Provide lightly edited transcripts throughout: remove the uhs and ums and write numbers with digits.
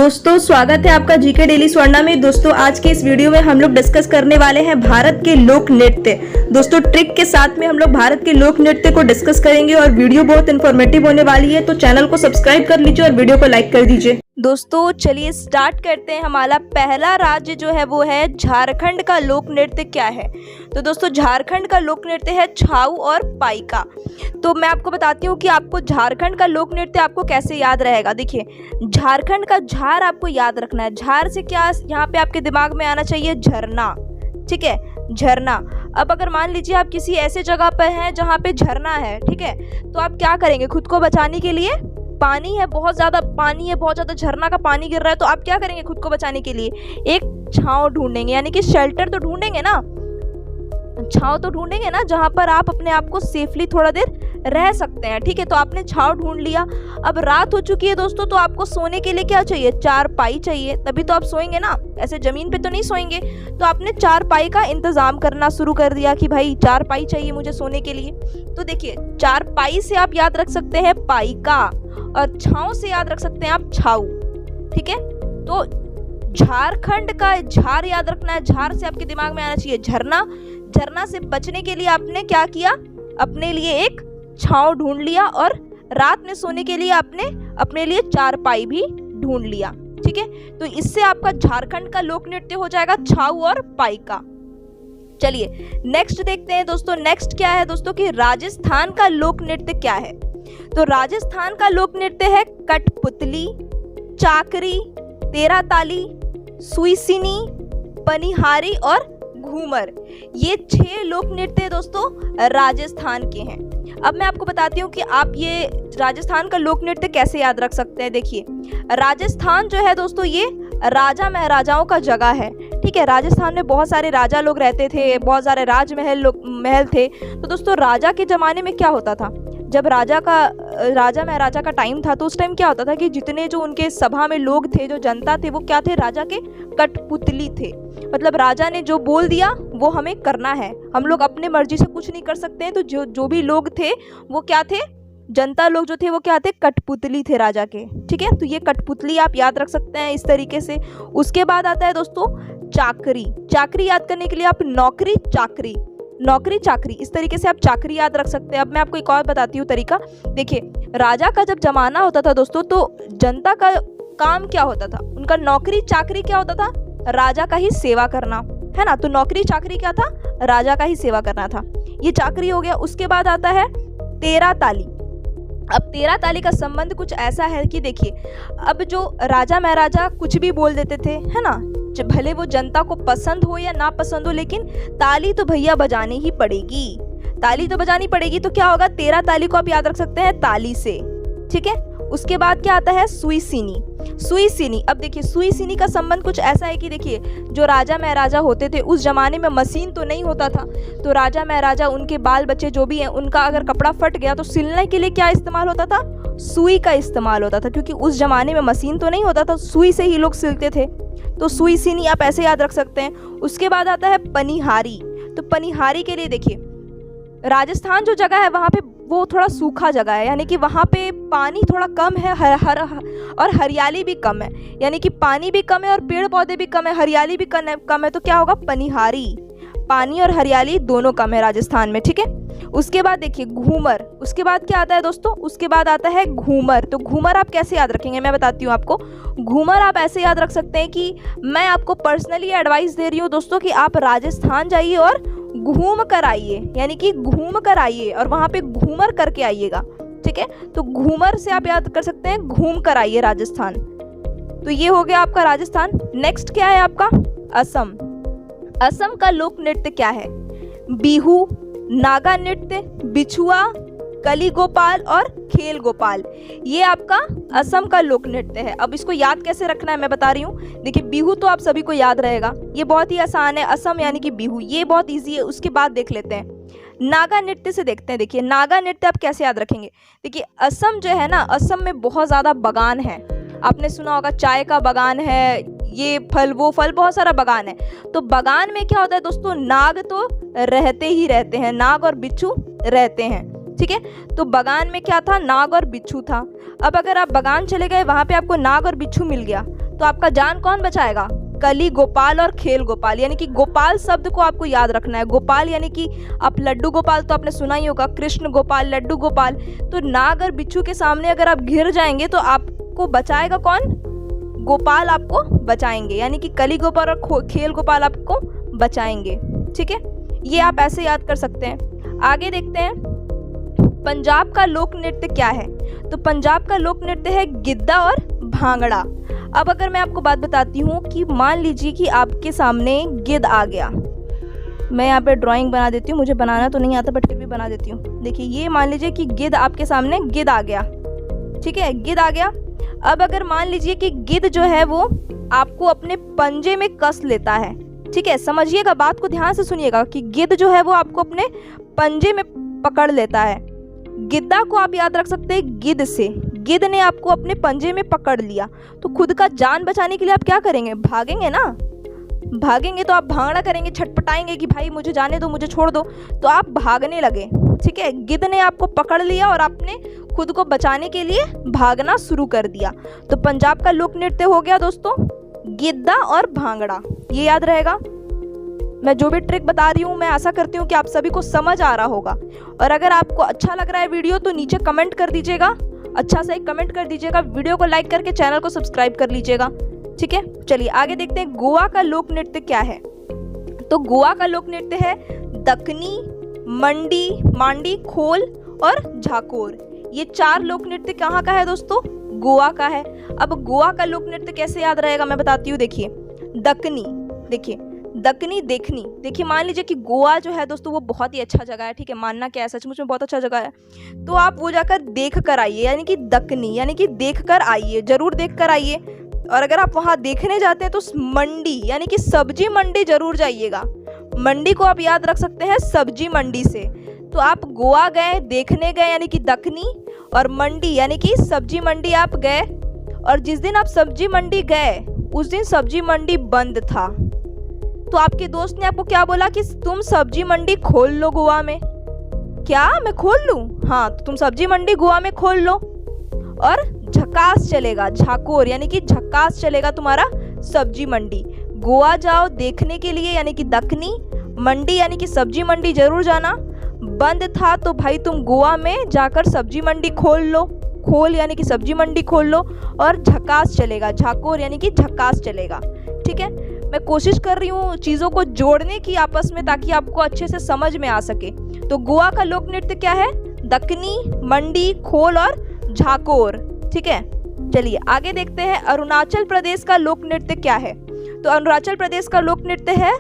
दोस्तों स्वागत है आपका जीके डेली स्वर्णा में। दोस्तों आज के इस वीडियो में हम लोग डिस्कस करने वाले हैं भारत के लोक नृत्य। दोस्तों ट्रिक के साथ में हम लोग भारत के लोक नृत्य को डिस्कस करेंगे और वीडियो बहुत इन्फॉर्मेटिव होने वाली है, तो चैनल को सब्सक्राइब कर लीजिए और वीडियो को लाइक कर दीजिए। दोस्तों चलिए स्टार्ट करते हैं। हमारा पहला राज्य जो है वो है झारखंड का लोक नृत्य क्या है। तो दोस्तों झारखंड का लोक नृत्य है छाऊ और पाइका। तो मैं आपको बताती हूँ कि आपको झारखंड का लोक नृत्य आपको कैसे याद रहेगा। देखिए झारखंड का झार आपको याद रखना है। झार से क्या यहाँ पे आपके दिमाग में आना चाहिए, झरना। ठीक है, झरना। अब अगर मान लीजिए आप किसी ऐसे जगह पर हैं जहाँ पे झरना है, ठीक है, तो आप क्या करेंगे खुद को बचाने के लिए? पानी है, बहुत ज़्यादा पानी है, बहुत ज़्यादा झरना का पानी गिर रहा है, तो आप क्या करेंगे खुद को बचाने के लिए? एक छांव ढूंढेंगे, यानी कि शेल्टर तो ढूंढेंगे ना, छांव तो ढूंढेंगे ना, जहां पर आप अपने आप को सेफली थोड़ा देर रह सकते हैं। ठीक है, तो आपने छांव ढूंढ लिया। अब रात हो चुकी है दोस्तों, तो आपको सोने के लिए क्या चाहिए? चारपाई चाहिए, तभी तो आप सोएंगे ना, ऐसे जमीन पे तो नहीं सोएंगे। तो आपने चारपाई का इंतजाम करना शुरू कर दिया कि भाई चारपाई चाहिए मुझे सोने के लिए। तो देखिए चारपाई से आप याद रख सकते हैं पाइका, और छांव से याद रख सकते हैं आप छाऊ। ठीक है, तो झारखंड का झार याद रखना है। झार से आपके दिमाग में आना चाहिए झरना। झरना से बचने के लिए आपने क्या किया? अपने लिए एक छांव ढूंढ लिया, और रात में सोने के लिए आपने अपने लिए चारपाई भी ढूंढ लिया। ठीक है, तो इससे आपका झारखंड का लोक नृत्य हो जाएगा छाऊ और पाइका। चलिए नेक्स्ट देखते हैं दोस्तों। नेक्स्ट क्या है दोस्तों कि राजस्थान का लोक नृत्य क्या है। तो राजस्थान का लोक नृत्य है कठपुतली, चाकरी, तेरा ताली, सुईसिनी, पनिहारी और घूमर। ये 6 लोक नृत्य दोस्तों राजस्थान के हैं। अब मैं आपको बताती हूँ कि आप ये राजस्थान का लोक नृत्य कैसे याद रख सकते हैं। देखिए राजस्थान जो है दोस्तों ये राजा महाराजाओं का जगह है। ठीक है, राजस्थान में बहुत सारे राजा लोग रहते थे, बहुत सारे महल थे। तो दोस्तों राजा के ज़माने में क्या होता था, जब राजा महाराजा का टाइम था, तो उस टाइम क्या होता था कि जितने जो उनके सभा में लोग थे, जो जनता थे, वो क्या थे? राजा के कठपुतली थे। मतलब राजा ने जो बोल दिया वो हमें करना है, हम लोग अपने मर्जी से कुछ नहीं कर सकते हैं। तो जो भी लोग थे वो क्या थे? जनता लोग जो थे वो क्या थे? कठपुतली थे राजा के। ठीक है, तो ये कठपुतली आप याद रख सकते हैं इस तरीके से। उसके बाद आता है दोस्तों चाकरी। चाकरी याद करने के लिए आप नौकरी चाकरी, नौकरी चाकरी, इस तरीके से आप चाकरी याद रख सकते हैं। अब मैं आपको एक और बताती हूँ तरीका। देखिए राजा का जब जमाना होता था दोस्तों, तो जनता का काम क्या होता था? उनका नौकरी चाकरी क्या होता था? राजा का ही सेवा करना, है ना। तो नौकरी चाकरी क्या था? राजा का ही सेवा करना था। ये चाकरी हो गया। उसके बाद आता है तेरा ताली। अब तेरा ताली का संबंध कुछ ऐसा है कि देखिए अब जो राजा महाराजा कुछ भी बोल देते थे, है ना, भले वो जनता को पसंद हो या ना पसंद हो, लेकिन ताली तो भैया बजानी ही पड़ेगी, ताली तो बजानी पड़ेगी। तो क्या होगा? तेरा ताली को आप याद रख सकते हैं ताली से। ठीक है, उसके बाद क्या आता है? सुईसिनी। सुईसिनी, अब देखिए सुईसिनी का संबंध कुछ ऐसा है कि देखिए जो राजा महाराजा होते थे उस जमाने में मशीन तो नहीं होता था, तो राजा महाराजा उनके बाल बच्चे जो भी हैं उनका अगर कपड़ा फट गया तो सिलने के लिए क्या इस्तेमाल होता था? सुई का इस्तेमाल होता था, क्योंकि उस जमाने में मशीन तो नहीं होता था, सुई से ही लोग सिलते थे। तो सुईसिनी आप ऐसे याद रख सकते हैं। उसके बाद आता है पनिहारी। तो पनिहारी के लिए देखिए राजस्थान जो जगह है वहाँ पे वो थोड़ा सूखा जगह है, यानी कि वहाँ पे पानी थोड़ा कम है, और हरियाली भी कम है, यानी कि पानी भी कम है और पेड़ पौधे भी कम है, हरियाली भी कम है। तो क्या होगा? पनिहारी। पानी और हरियाली दोनों कम है राजस्थान में। ठीक है, उसके बाद देखिए घूमर। उसके बाद क्या आता है दोस्तों? उसके बाद आता है घूमर। तो घूमर आप कैसे याद रखेंगे मैं बताती हूँ आपको। घूमर आप ऐसे याद रख सकते हैं कि मैं आपको पर्सनली एडवाइस दे रही हूँ दोस्तों कि आप राजस्थान जाइए और घूम कर आइए, यानी कि घूम कर आइए और वहाँ पे घूमर करके आइएगा। ठीक है, तो घूमर से आप याद कर सकते हैं घूम कर आइए राजस्थान। तो ये हो गया आपका राजस्थान। नेक्स्ट क्या है आपका? असम। असम का लोक नृत्य क्या है? बिहू, नागा नृत्य, बिछुआ, कली गोपाल और खेल गोपाल। ये आपका असम का लोक नृत्य है। अब इसको याद कैसे रखना है मैं बता रही हूँ। देखिए बिहू तो आप सभी को याद रहेगा, ये बहुत ही आसान है। असम यानी कि बिहू, ये बहुत इजी है। उसके बाद देख लेते हैं नागा नृत्य से देखते हैं। देखिए नागा नृत्य आप कैसे याद रखेंगे? देखिए असम जो है ना, असम में बहुत ज़्यादा बागान है। आपने सुना होगा चाय का बागान है, ये फल वो फल, बहुत सारा बागान है। तो बागान में क्या होता है दोस्तों? नाग तो रहते ही रहते हैं, नाग और बिच्छू रहते हैं। ठीक है, तो बागान में क्या था? नाग और बिच्छू था। अब अगर आप बागान चले गए, वहां पे आपको नाग और बिच्छू मिल गया, तो आपका जान कौन बचाएगा? कली गोपाल और खेल गोपाल, यानी कि गोपाल शब्द को आपको याद रखना है। गोपाल यानी कि आप लड्डू गोपाल तो आपने सुना ही होगा, कृष्ण गोपाल, लड्डू गोपाल। तो नाग और बिच्छू के सामने अगर आप घिर जाएंगे तो आपको बचाएगा कौन? गोपाल आपको बचाएंगे, यानी कि कली गोपाल और खेल गोपाल आपको बचाएंगे। ठीक है, ये आप ऐसे याद कर सकते हैं। आगे देखते हैं पंजाब का लोक नृत्य क्या है। तो पंजाब का लोक नृत्य है गिद्धा और भांगड़ा। अब अगर मैं आपको बात बताती हूँ कि मान लीजिए कि आपके सामने गिद्ध आ गया, मैं यहाँ पे ड्राइंग बना देती हूँ, मुझे बनाना तो नहीं आता बट फिर भी बना देती हूँ। देखिए, ये मान लीजिए कि गिद्ध आपके सामने गिद्ध आ गया। ठीक है, गिद्ध आ गया। अब अगर मान लीजिए कि गिद्ध जो है वो आपको अपने पंजे में कस लेता है। ठीक है, समझिएगा, बात को ध्यान से सुनिएगा कि गिद्ध जो है वो आपको अपने पंजे में पकड़ लेता है। गिद्धा को आप याद रख सकते हैं गिद्ध से। गिद्ध ने आपको अपने पंजे में पकड़ लिया, तो खुद का जान बचाने के लिए आप क्या करेंगे? भागेंगे ना। भागेंगे तो आप भांगड़ा करेंगे, छटपटाएंगे कि भाई मुझे जाने दो, मुझे छोड़ दो, तो आप भागने लगे। ठीक है, गिद्ध ने आपको पकड़ लिया और आपने खुद को बचाने के लिए भागना शुरू कर दिया। तो पंजाब का लोक नृत्य हो गया दोस्तों गिद्धा और भांगड़ा, ये याद रहेगा। मैं जो भी ट्रिक बता रही हूँ मैं आशा करती हूँ कि आप सभी को समझ आ रहा होगा। और अगर आपको अच्छा लग रहा है वीडियो तो नीचे कमेंट कर दीजिएगा, अच्छा सा एक कमेंट कर दीजिएगा, वीडियो को लाइक करके चैनल को सब्सक्राइब कर लीजिएगा। ठीक है, चलिए आगे देखते हैं गोवा का लोक नृत्य क्या है। तो गोवा का लोक नृत्य है दक्कनी, मांडी, खोल और झाकोर। ये 4 लोक नृत्य कहाँ का है दोस्तों? गोवा का है। अब गोवा का लोक नृत्य कैसे याद रहेगा मैं बताती हूँ। देखिए दक्कनी, देखिए दक्कनी देखनी। देखिए मान लीजिए कि गोवा जो है दोस्तों वो बहुत ही अच्छा जगह है। ठीक है, मानना क्या है, सचमुच में बहुत अच्छा जगह है। तो आप वो जाकर देख कर आइए, यानी कि दक्कनी यानी कि देख कर आइए, जरूर देख कर आइए। और अगर आप वहाँ देखने जाते हैं तो मंडी यानी कि सब्जी मंडी जरूर जाइएगा। मंडी को आप याद रख सकते हैं सब्जी मंडी से। तो आप गोवा गए, देखने गए यानी कि दक्कनी, और मंडी यानी कि सब्जी मंडी आप गए। और जिस दिन आप सब्जी मंडी गए उस दिन सब्जी मंडी बंद था। तो आपके दोस्त ने आपको क्या बोला कि तुम सब्जी मंडी खोल लो गोवा में। क्या मैं खोल लूं? हाँ, तो तुम सब्जी मंडी गोवा में खोल लो और झकास चलेगा, झाकोर यानी कि झकास चलेगा तुम्हारा सब्जी मंडी। गोवा जाओ देखने के लिए यानी कि दक्कनी, मंडी यानी कि सब्जी मंडी जरूर जाना। बंद था तो भाई तुम गोवा में जाकर सब्जी मंडी खोल लो, खोल यानी कि सब्जी मंडी खोल लो, और झकास चलेगा, झाकोर यानी कि झकास चलेगा। ठीक है, मैं कोशिश कर रही हूँ चीज़ों को जोड़ने की आपस में ताकि आपको अच्छे से समझ में आ सके। तो गोवा का लोक नृत्य क्या है? दक्कनी, मंडी, खोल और झाकोर। ठीक है, चलिए आगे देखते हैं अरुणाचल प्रदेश का लोक नृत्य क्या है। तो अरुणाचल प्रदेश का लोक नृत्य है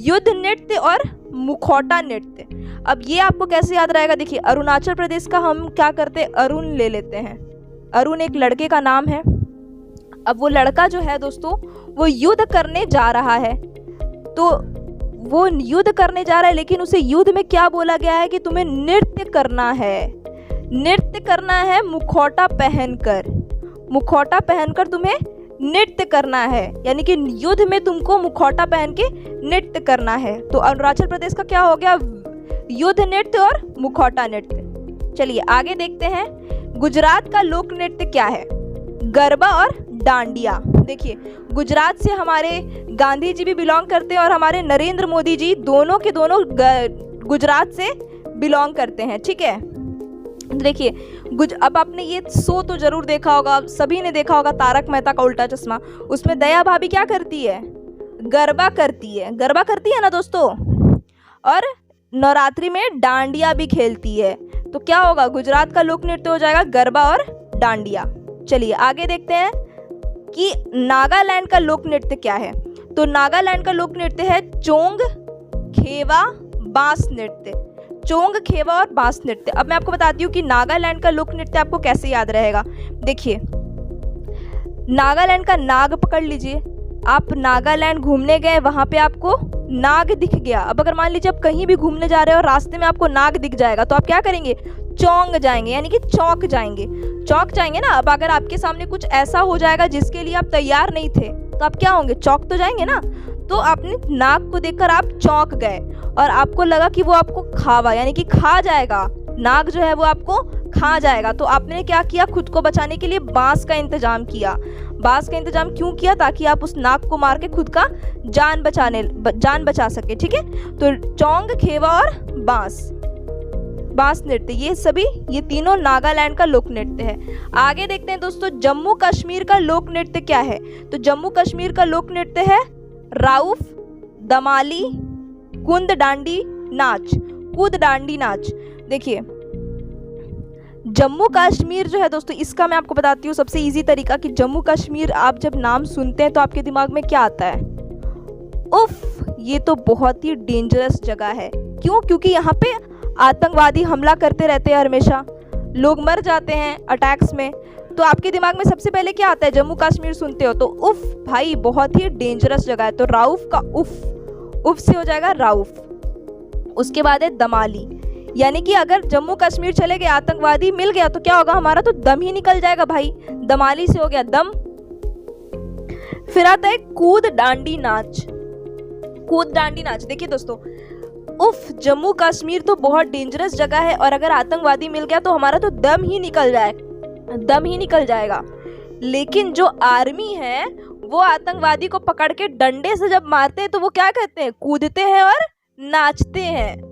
युद्ध नृत्य और मुखौटा नृत्य। अब ये आपको कैसे याद रहेगा? देखिए अरुणाचल प्रदेश का हम क्या करते हैं, अरुण ले लेते हैं। अरुण एक लड़के का नाम है। अब वो लड़का जो है दोस्तों वो युद्ध करने जा रहा है। तो वो युद्ध करने जा रहा है, लेकिन उसे युद्ध में क्या बोला गया है कि तुम्हें नृत्य करना है, नृत्य करना है मुखौटा पहनकर। मुखौटा पहनकर तुम्हें नृत्य करना है, यानी कि युद्ध में तुमको मुखौटा पहन के नृत्य करना है। तो अरुणाचल प्रदेश का क्या हो गया? युद्ध नृत्य और मुखौटा नृत्य। चलिए आगे देखते हैं गुजरात का लोक नृत्य क्या है? गरबा और डांडिया। देखिए गुजरात से हमारे गांधी जी भी बिलोंग करते हैं और हमारे नरेंद्र मोदी जी दोनों के दोनों गुजरात से बिलोंग करते हैं। ठीक है, देखिए अब आपने ये शो तो जरूर देखा होगा, सभी ने देखा होगा, तारक मेहता का उल्टा चश्मा। उसमें दया भाभी क्या करती है? गरबा करती है, गरबा करती है ना दोस्तों। और नवरात्रि में डांडिया भी खेलती है। तो क्या होगा? गुजरात का लोक नृत्य हो जाएगा गरबा और डांडिया। चलिए आगे देखते हैं कि नागालैंड का लोक नृत्य क्या है। तो नागालैंड का लोक नृत्य है चोंग, खेवा, बांस नृत्य। चोंग, खेवा और बांस नृत्य। अब मैं आपको बताती हूँ कि नागालैंड का लोक नृत्य आपको कैसे याद रहेगा। देखिए नागालैंड का नाग पकड़ लीजिए। आप नागालैंड घूमने गए, वहाँ पे आपको नाग दिख गया। अब अगर मान लीजिए आप कहीं भी घूमने जा रहे हो और रास्ते में आपको नाग दिख जाएगा तो आप क्या करेंगे? चौंक जाएंगे, यानी कि चौंक जाएंगे, चौंक जाएंगे ना। अब अगर आपके सामने कुछ ऐसा हो जाएगा जिसके लिए आप तैयार नहीं थे तो आप क्या होंगे? चौंक तो जाएंगे ना। तो आपने नाग को देखकर आप चौंक गए और आपको लगा कि वो आपको खावा यानी कि खा जाएगा, नाग जो है वो आपको खा जाएगा। तो आपने क्या किया? खुद को बचाने के लिए बांस का इंतजाम किया। बांस का इंतजाम क्यों किया? ताकि आप उस नाग को मार के खुद का जान बचा सके, ठीक है। तो चोंग, खेवा और बांस नृत्य, ये तीनों नागालैंड का लोक नृत्य है। आगे देखते हैं दोस्तों जम्मू कश्मीर का लोक नृत्य क्या है। तो जम्मू कश्मीर का लोक नृत्य है राउफ, दमाली, कूद डांडी नाच। देखिए जम्मू कश्मीर जो है दोस्तों, इसका मैं आपको बताती हूँ सबसे इजी तरीका कि जम्मू कश्मीर आप जब नाम सुनते हैं तो आपके दिमाग में क्या आता है? उफ, ये तो बहुत ही डेंजरस जगह है। क्यों? क्योंकि यहाँ पे आतंकवादी हमला करते रहते हैं, हमेशा लोग मर जाते हैं अटैक्स में। तो आपके दिमाग में सबसे पहले क्या आता है? जम्मू कश्मीर सुनते हो तो उफ, भाई बहुत ही डेंजरस जगह है। तो राउफ का उफ से हो जाएगा राउफ। उसके बाद है दमाली, यानी कि अगर जम्मू कश्मीर चले गए, आतंकवादी मिल गया तो क्या होगा? हमारा तो दम ही निकल जाएगा भाई। दमाली से हो गया दम। फिर आता है कूद डांडी नाच। देखिए दोस्तों, उफ, जम्मू कश्मीर तो बहुत डेंजरस जगह है और अगर आतंकवादी मिल गया तो हमारा तो दम ही निकल जाएगा। लेकिन जो आर्मी है वो आतंकवादी को पकड़ के डंडे से जब मारते हैं तो वो क्या करते हैं? कूदते हैं और नाचते हैं।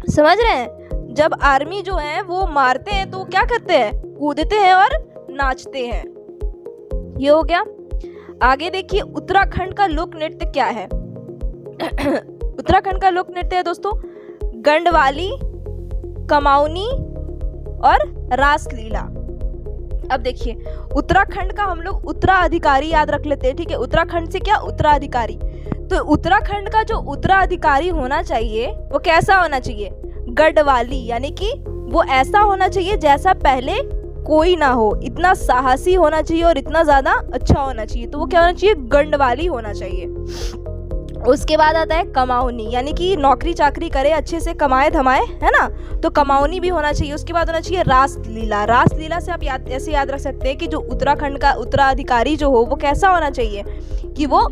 समझ रहे हैं? जब आर्मी जो है वो मारते हैं तो क्या करते हैं? कूदते हैं और नाचते हैं। ये हो गया। आगे देखिए उत्तराखंड का लोक नृत्य क्या है। उत्तराखंड का लोक नृत्य है दोस्तों गंडवाली, कमाऊनी और रासलीला। अब देखिए उत्तराखंड का हम लोग उत्तराधिकारी याद रख लेते हैं, ठीक है। उत्तराखंड से क्या? उत्तराधिकारी। तो उत्तराखंड का जो उत्तराधिकारी होना चाहिए वो कैसा होना चाहिए? गढ़वाली, यानी कि वो ऐसा होना चाहिए जैसा पहले कोई ना हो, इतना साहसी होना चाहिए और इतना ज्यादा अच्छा होना चाहिए। तो वो क्या होना चाहिए? गंडवाली होना चाहिए। उसके बाद आता है कमाऊनी, यानी कि नौकरी चाकरी करे, अच्छे से कमाए धमाए, है ना, तो कमाऊनी भी होना चाहिए। उसके बाद होना चाहिए रासलीला से आप ऐसे याद रख सकते हैं कि जो उत्तराखंड का उत्तराधिकारी जो हो वो कैसा होना चाहिए कि वो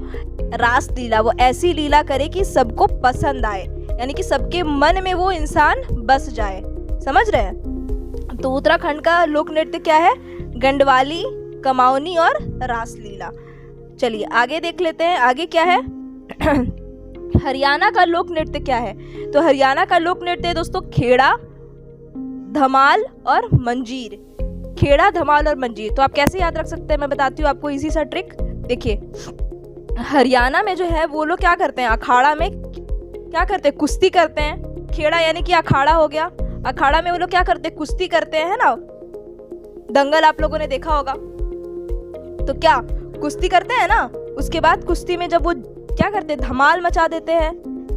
रासलीला, वो ऐसी लीला करे कि सबको पसंद आए, यानी कि सबके मन में वो इंसान बस जाए। समझ रहे हैं? तो उत्तराखंड का लोक नृत्य क्या है? गंडवाली, कमाऊनी और रासलीला। चलिए आगे देख लेते हैं, आगे क्या है। हरियाणा का लोक नृत्य क्या है? तो हरियाणा का लोक नृत्य है दोस्तों खेड़ा, धमाल और मंजीर। खेड़ा, धमाल और मंजीर। तो आप कैसे याद रख सकते हैं, मैं बताती हूँ आपको इजी सा ट्रिक। देखिए हरियाणा में जो है वो लोग क्या करते हैं? अखाड़ा में क्या करते हैं? कुश्ती करते हैं। खेड़ा यानी कि अखाड़ा हो गया। अखाड़ा में वो लोग क्या करते हैं? कुश्ती करते हैं, है ना। दंगल आप लोगों ने देखा होगा। तो क्या कुश्ती करते हैं ना। उसके बाद कुश्ती में जब वो क्या करते हैं? धमाल मचा देते हैं,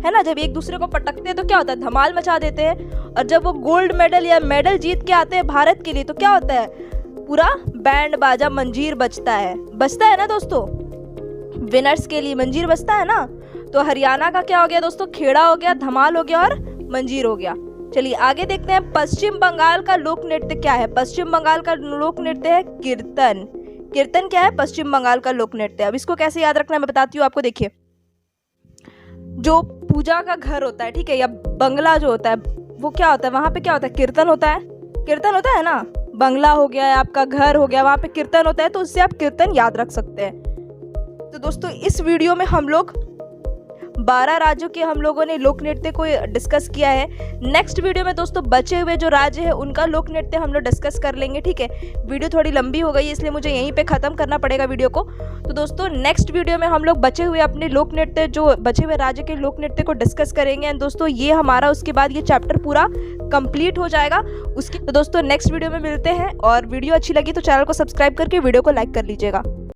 है ना। जब एक दूसरे को पटकते हैं तो क्या होता है? धमाल मचा देते हैं। और जब वो गोल्ड मेडल या मेडल जीत के आते हैं भारत के लिए तो क्या होता है? पूरा बैंड बाजा मंजीर बजता है ना दोस्तों। विनर्स के लिए मंजीर बजता है ना। तो हरियाणा का क्या हो गया दोस्तों? खेड़ा हो गया, धमाल हो गया और मंजीर हो गया। चलिए आगे देखते हैं पश्चिम बंगाल का लोक नृत्य क्या है। पश्चिम बंगाल का लोक नृत्य है कीर्तन। कीर्तन क्या है? पश्चिम बंगाल का लोक नृत्य। अब इसको कैसे याद रखना है मैं बताती हूँ आपको। देखिए जो पूजा का घर होता है, ठीक है, या बंगला जो होता है वो क्या होता है? वहाँ पे क्या होता है? कीर्तन होता है ना। बंगला हो गया या आपका घर हो गया, वहाँ पे कीर्तन होता है, तो उससे आप कीर्तन याद रख सकते हैं। तो दोस्तों इस वीडियो में हम लोग 12 राज्यों के हम लोगों ने लोक नृत्य को डिस्कस किया है। नेक्स्ट वीडियो में दोस्तों बचे हुए जो राज्य है उनका लोक नृत्य हम लोग डिस्कस कर लेंगे, ठीक है। वीडियो थोड़ी लंबी हो गई इसलिए मुझे यहीं पे खत्म करना पड़ेगा वीडियो को। तो दोस्तों नेक्स्ट वीडियो में हम लोग बचे हुए अपने लोक नृत्य, जो बचे हुए राज्य के लोक नृत्य को डिस्कस करेंगे। एंड दोस्तों ये हमारा उसके बाद ये चैप्टर पूरा कंप्लीट हो जाएगा। तो दोस्तों नेक्स्ट वीडियो में मिलते हैं, और वीडियो अच्छी लगी तो चैनल को सब्सक्राइब करके वीडियो को लाइक कर लीजिएगा।